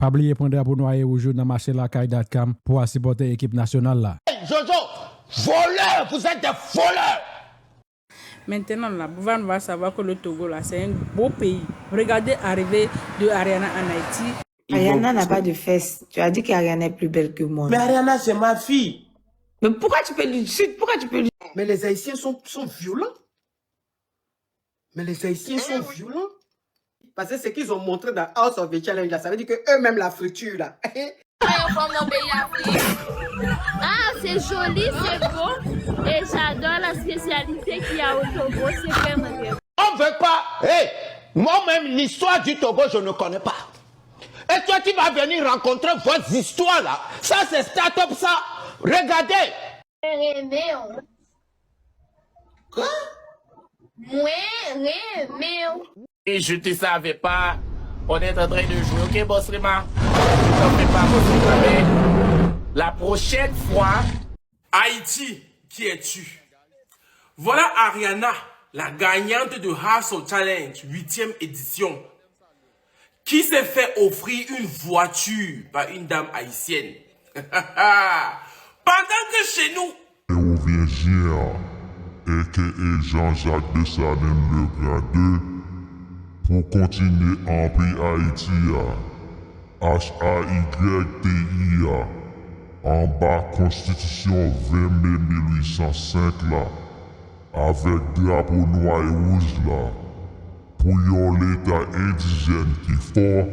Pas oublier prendre pour noyer au jour dans marché la caille.com pour supporter l'équipe nationale là. Hey, Jojo, voleurs, vous êtes des voleurs. Maintenant, là, Bouvan va savoir que le Togo, là, c'est un beau pays. Regardez l'arrivée de Ariana en Haïti. Ariana n'a pas de fesses. Tu as dit qu'Ariana est plus belle que moi. Mais Ariana, c'est ma fille. Mais pourquoi tu peux lui... Mais les Haïtiens sont violents. Mais les Haïtiens sont violents. Parce que ce qu'ils ont montré dans House of the Challenge, là, ça veut dire qu'eux-mêmes, la friture, là. Ah, c'est joli, c'est beau. Et j'adore la spécialité qu'il y a au Togo. C'est vraiment bien. On veut pas. Hey, moi-même, l'histoire du Togo, je ne connais pas. Et toi, tu vas venir rencontrer votre histoire là. Ça, c'est start-up, ça. Regardez. Quoi? Et je ne savais pas. On est en train de jouer. Ok, Boss Rima? Tu t'en fais pas, Boss Rima, mais la prochaine fois... Haïti, qui es-tu? Voilà Ariana, la gagnante de House of Challenge, 8e édition, qui s'est fait offrir une voiture par une dame haïtienne. Pendant que chez nous... Virginia, a.k.a. Jean-Jacques Dessalines le Grand 2, pour continuer en pays Haïti, H-A-Y-T-I-A, en bas Constitution 20 mai 1805 là, avec drapeau noir et rouge là, pour yon l'état indigène qui est fort,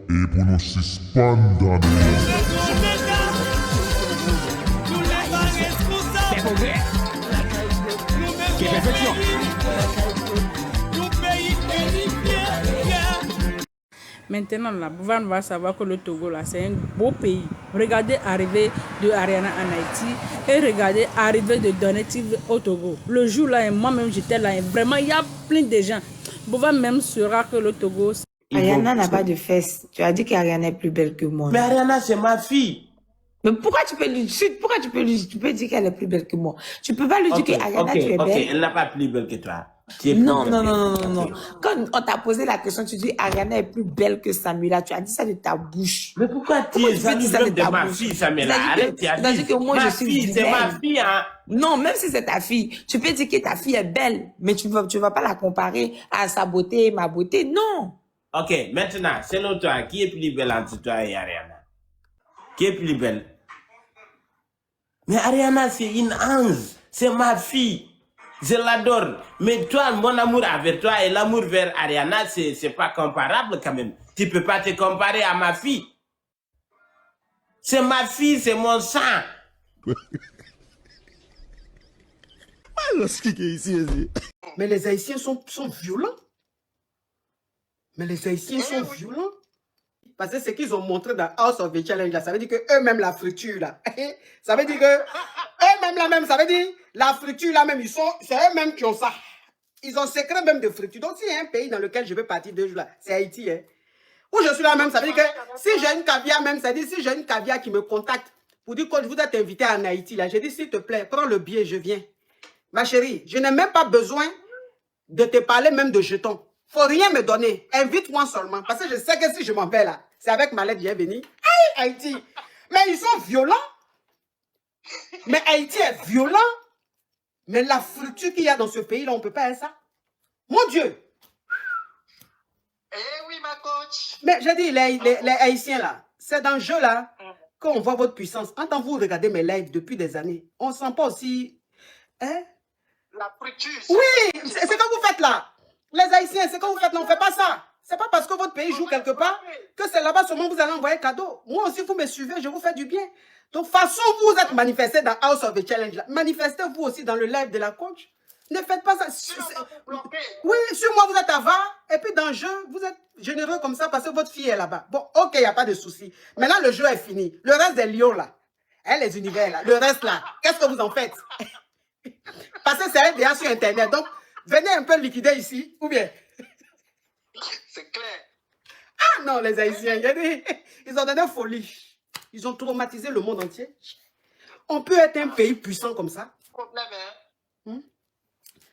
et pour nous suspendre dans Maintenant, là, Bouvan va savoir que le Togo, là, c'est un beau pays. Regardez l'arrivée de Ariana en Haïti et regardez l'arrivée de Donative au Togo. Le jour là, moi-même, j'étais là. Et vraiment, il y a plein de gens. Bouvan même saura que le Togo... Ariana n'a pas de fesses. Tu as dit qu'Ariana est plus belle que moi. Mais Ariana, c'est ma fille. Mais pourquoi tu peux dire qu'elle est plus belle que moi? Tu peux pas lui dire qu'Ariana, tu es belle. Ok, elle n'est pas plus belle que toi. Non. Quand on t'a posé la question, tu dis Ariana est plus belle que Samira. Tu as dit ça de ta bouche. Mais pourquoi tu es dis ça de ma fille, Samira? Arrête, tu as dit que moi, ma je suis fille, c'est ma fille, hein. Non, même si c'est ta fille, tu peux dire que ta fille est belle, mais tu vas pas la comparer à sa beauté, ma beauté. Non. Ok, maintenant, selon toi, qui est plus belle entre toi et Ariana? Qui est plus belle? Mais Ariana, c'est une ange. C'est ma fille. Je l'adore. Mais toi, mon amour avec toi et l'amour vers Ariana, c'est pas comparable quand même. Tu peux pas te comparer à ma fille. C'est ma fille, c'est mon sang. Mais les Haïtiens sont violents. Mais les Haïtiens sont violents. Parce que ce qu'ils ont montré dans House of the Challenge, là, ça veut dire qu'eux-mêmes, la friture, là. Ça veut dire que eux-mêmes, là même, ça veut dire la friture, là même, c'est eux-mêmes qui ont ça. Ils ont secret même de friture. Donc, s'il y a un pays dans lequel je vais partir 2 jours là, c'est Haïti, hein. Où je suis là même, ça veut dire que si j'ai une caviar même, ça veut dire si j'ai une caviar qui me contacte pour dire que vous êtes invité en Haïti, là, j'ai dit, s'il te plaît, prends le billet, je viens. Ma chérie, je n'ai même pas besoin de te parler même de jetons. Faut rien me donner. Invite-moi seulement. Parce que je sais que si je m'en vais là, c'est avec ma lettre que je vais venir. Aïe, Haïti. Mais ils sont violents. Mais Haïti est violent. Mais la friture qu'il y a dans ce pays-là, on ne peut pas faire ça. Mon Dieu. Eh oui, ma coach. Mais je dis, les Haïtiens là, c'est dans le jeu là qu'on voit votre puissance. Quand vous regardez mes lives depuis des années, on ne sent pas aussi... Hein? La friture. Oui, c'est ce que vous faites là. Les Haïtiens, c'est que vous faites là, on ne fait pas ça. C'est pas parce que votre pays joue quelque part que c'est là-bas seulement vous allez envoyer cadeau. Moi aussi, vous me suivez, je vous fais du bien. Donc, façon vous êtes manifesté dans House of the Challenge, là, manifestez-vous aussi dans le live de la coach. Ne faites pas ça. Oui, sur moi, vous êtes avare. Et puis, dans le jeu, vous êtes généreux comme ça parce que votre fille est là-bas. Bon, ok, il n'y a pas de souci. Maintenant, le jeu est fini. Le reste des lions, là, les univers, là, le reste, là, qu'est-ce que vous en faites? Parce que c'est déjà sur Internet. Donc, venez un peu liquider ici, ou bien? C'est clair. Ah non, les Haïtiens, ils ont donné folie. Ils ont traumatisé le monde entier. On peut être un pays puissant comme ça. Problème, hein?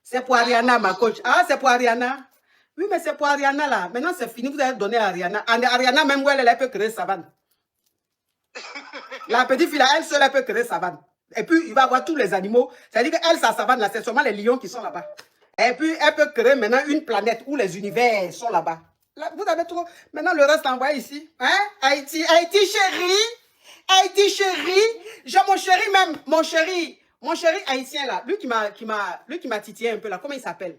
C'est pour Ariana, ma coach. Ah, c'est pour Ariana. Oui, mais c'est pour Ariana là. Maintenant, c'est fini. Vous avez donné à Ariana. Ariana, même où elle peut créer savane. La petite fille là, elle seule, elle peut créer savane. Et puis, il va avoir tous les animaux. C'est-à-dire qu'elle, sa savane là, c'est seulement les lions qui sont là-bas. Et puis, elle peut créer maintenant une planète où les univers sont là-bas. Là, vous avez trop. Maintenant, le reste, envoyé ici. Hein? Haïti, Haïti chérie. Haïti chérie. Mon chéri haïtien là, lui qui m'a titillé un peu là, comment il s'appelle?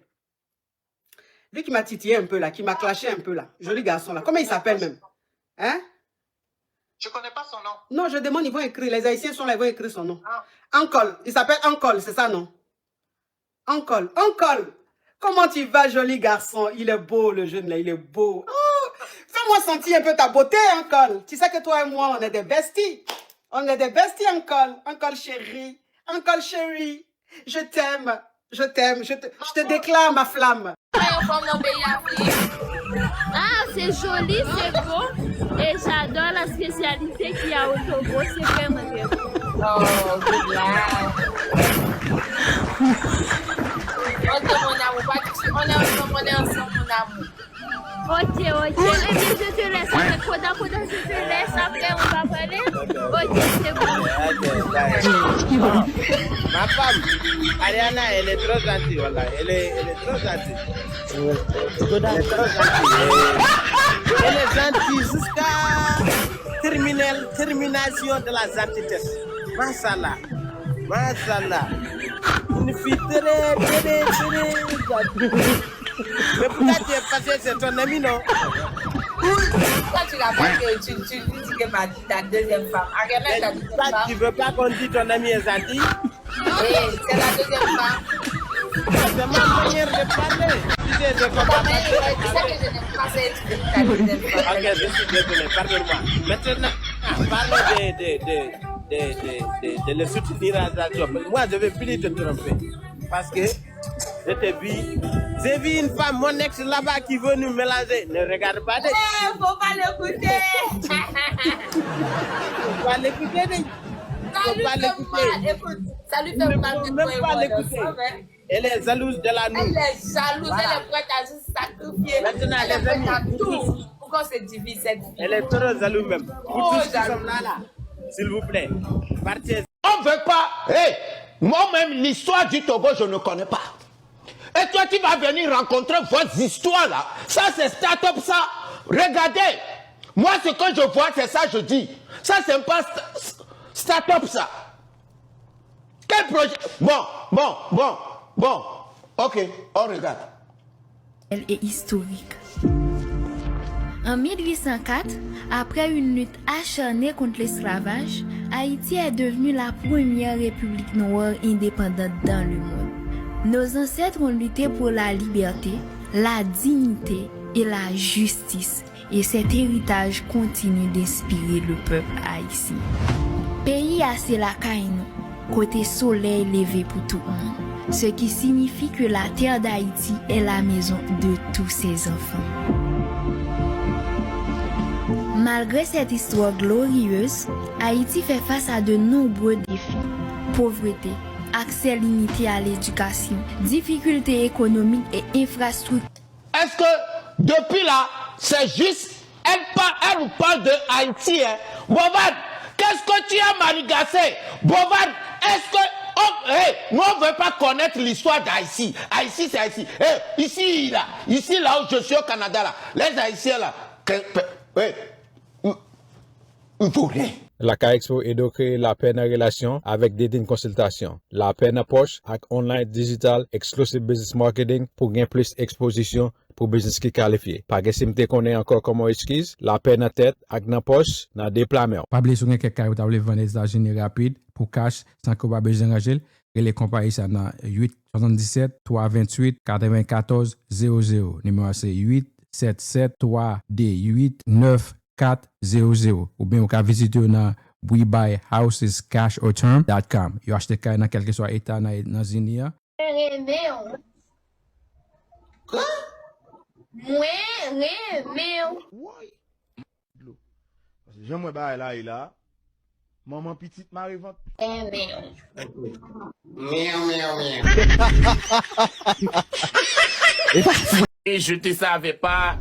Lui qui m'a titillé un peu là, qui m'a clashé un peu là, joli garçon là, comment il s'appelle même? Hein? Je connais pas son nom. Non, je demande, ils vont écrire, les haïtiens sont là, ils vont écrire son nom. Uncle, il s'appelle Uncle, c'est ça non? Uncle, comment tu vas joli garçon? Il est beau le jeune là, il est beau. Oh, fais-moi sentir un peu ta beauté Uncle. Tu sais que toi et moi, on est des besties. On est des besties Uncle chéri. Uncle chéri, je t'aime, je te déclare ma flamme. Ah, c'est joli, c'est beau. Et j'adore la spécialité qu'il y a au Togo. C'est vraiment bien. Oh, good life. Ok, mon amour, on est ensemble, mon amour. Ok. Eh bien, je te laisse. Je te laisse. Après, on va parler. Ok, c'est bon. Ma femme, Ariana, elle est trop gentille, voilà. Elle est trop gentille. Elle est trop gentille. Elle est gentille jusqu'à termination de la gentillesse. Mashallah. Une fille très gentille. Mais pourquoi tu es passé, c'est ton ami, non? Pourquoi tu l'as pas que tu dis que ma ta deuxième femme? Ariana est ta deuxième femme. Tu veux pas qu'on dise ton ami est gentil? Oui, c'est la deuxième femme. C'est ma manière de parler. Tu sais que je n'aime pas cette ta deuxième femme. Ok, je suis désolé, pardonne-moi. Maintenant, parlons de le soutenir à ta job. Moi, je ne vais plus te tromper. Parce que j'ai vu une femme, mon ex là-bas, qui veut nous mélanger. Ne regarde pas. Faut pas l'écouter. Faut pas l'écouter. Faut pas l'écouter. Écoute, ça lui fait mal de même pas l'écouter. Elle est jalouse de la nous. Elle est jalouse, voilà. Elle est prête à se sacrifier. Maintenant, elle est prête à tout. Pourquoi on se divise cette vie? Elle est trop jalouse même. Vous tous qui sommes là, s'il vous plaît, partez. On ne veut pas. Hey, moi-même, l'histoire du Togo, je ne connais pas. Et toi, tu vas venir rencontrer votre histoire là. Ça, c'est start-up, ça. Regardez. Moi, ce que je vois, c'est ça, je dis. Ça, c'est pas start-up, ça. Quel projet? Bon. Ok, on regarde. Elle est historique. En 1804, après une lutte acharnée contre l'esclavage, Haïti est devenue la première république noire indépendante dans le monde. Nos ancêtres ont lutté pour la liberté, la dignité et la justice, et cet héritage continue d'inspirer le peuple haïtien. Pays assez la caïno, côté soleil levé pour tout le monde, ce qui signifie que la terre d'Haïti est la maison de tous ses enfants. Malgré cette histoire glorieuse, Haïti fait face à de nombreux défis. Pauvreté, accès limité à l'éducation, difficultés économiques et infrastructures. Est-ce que depuis là, c'est juste, elle nous parle de Haïti, hein? Bovad, qu'est-ce que tu as manigassé? Bovad, est-ce que... nous on ne veut pas connaître l'histoire d'Haïti. Haïti, c'est Haïti. Ici là où je suis au Canada, là, les Haïtiens là, il faut rien. La Ka-Expo est donc la peine en relation avec des consultations. La peine poche avec online digital exclusive business marketing pour gagner plus exposition pour business qui qualifié. Pas que si m'te connaît encore comment esquisse, la peine en tête avec dans poche dans déploiement. Pas oublier sur quelqu'un qui veut vendre des États-Unis rapide pour cash sans que pas besoin d'argent. Et les compagnies ça dans 877 328 94 00. Numéro c'est 877 3D 400 ou bien vous pouvez visiter dans webuyhousescashorterm.com. Vous achetez cash dans quel que soit état dans Zinia. Quoi? Moi, j'aime bien là. Maman petite m'arrive. Miaou. Et je te savais pas.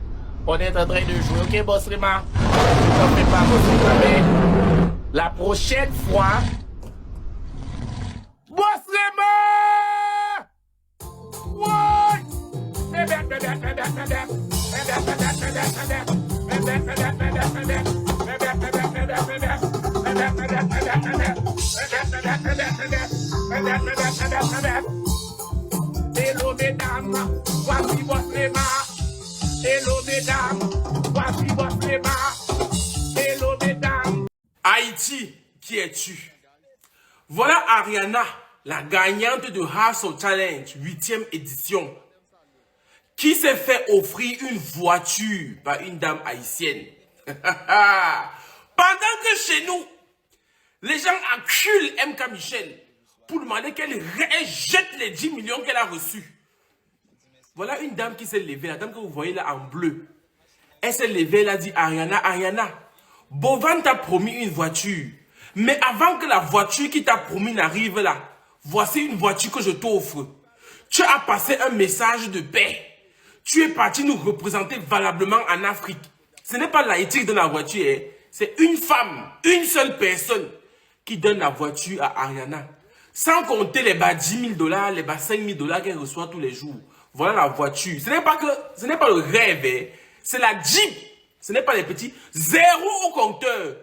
On est en train de jouer, ok, Boss Rema? T'en fais pas, Boss Rema, mais la prochaine fois, Boss Rema! Hello mesdames, voici Boss Rema. Hello mesdames, voici Boss Rema. Hello mesdames. Haïti, qui es-tu? Voilà Ariana, la gagnante de Hustle Challenge 8e édition, qui s'est fait offrir une voiture par une dame haïtienne. Pendant que chez nous, les gens acculent MK Michel pour demander qu'elle rejette les 10 millions qu'elle a reçus. Voilà une dame qui s'est levée, la dame que vous voyez là en bleu. Elle s'est levée, elle a dit, Ariana, Bovan t'a promis une voiture. Mais avant que la voiture qui t'a promis n'arrive là, voici une voiture que je t'offre. Tu as passé un message de paix. Tu es parti nous représenter valablement en Afrique. Ce n'est pas l'Haïti qui donne la voiture, hein. C'est une femme, une seule personne qui donne la voiture à Ariana. Sans compter les bas 10 000 $, les bas 5 000 $ qu'elle reçoit tous les jours. Voilà la voiture. Ce n'est pas le rêve, hein. C'est la Jeep. Ce n'est pas les petits. 0 au compteur.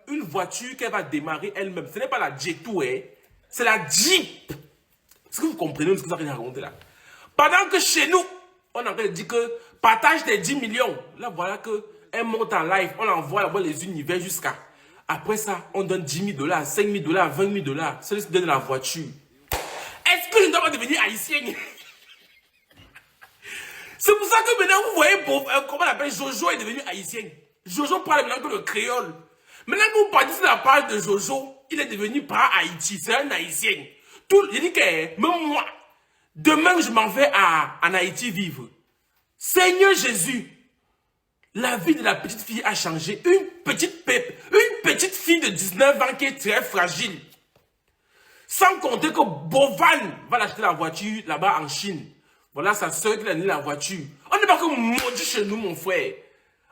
Une voiture qu'elle va démarrer elle-même. Ce n'est pas la Jetou, hein. C'est la Jeep. Est-ce que vous comprenez ce que ça vient raconter là? Pendant que chez nous, on est en train de dire que partage tes 10 millions. Là, voilà qu'elle monte en live. On envoie là-bas les univers jusqu'à. Après ça, on donne 10 000 $, 5 000 $, 20 000 $. Celui qui donne la voiture. Est-ce que je dois pas devenir haïtienne? C'est pour ça que maintenant, vous voyez, comment on appelle Jojo est devenu haïtien. Jojo parle maintenant que le créole. Maintenant que vous partez sur la page de Jojo, il est devenu pas Haïti, c'est un haïtien. Il dit que même moi, demain je m'en vais en Haïti vivre. Seigneur Jésus, la vie de la petite fille a changé. Une petite fille de 19 ans qui est très fragile. Sans compter que Bovan va l'acheter la voiture là-bas en Chine. Voilà sa soeur qui a donné la voiture. On n'est pas que maudit chez nous, mon frère.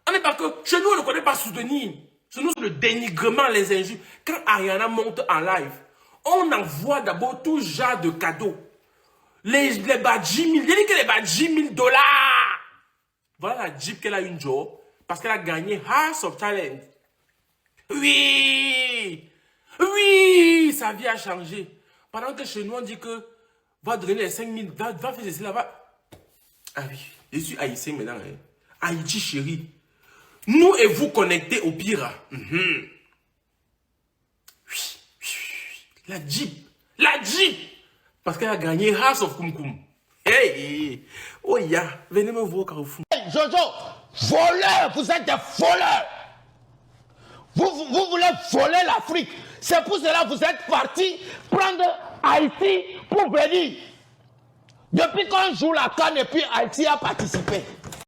On n'est pas que... Chez nous, on ne connaît pas soutenir. Chez nous, c'est le dénigrement, les injures. Quand Ariana monte en live, on envoie d'abord tout genre de cadeaux. Les badges 10 000. Il dit que les badges 10 000 $. Voilà la Jeep qu'elle a une job. Parce qu'elle a gagné House of Talent. Oui. Oui, sa vie a changé. Pendant que chez nous, on dit que va donner les 5 000, va faire ceci là-bas. Ah oui, je suis haïtien maintenant. Hein. Haïti chérie. Nous et vous connectés au pire. Oui. La Jeep. Parce qu'elle a gagné House of Kumkum. Hey. Oh ya, venez me voir au Carrefour. Hey, Jojo, voleurs, vous êtes des voleurs. Vous voulez voler l'Afrique. C'est pour cela que vous êtes partis prendre Haïti pour venir. Depuis qu'on joue la canne et puis Haïti a participé.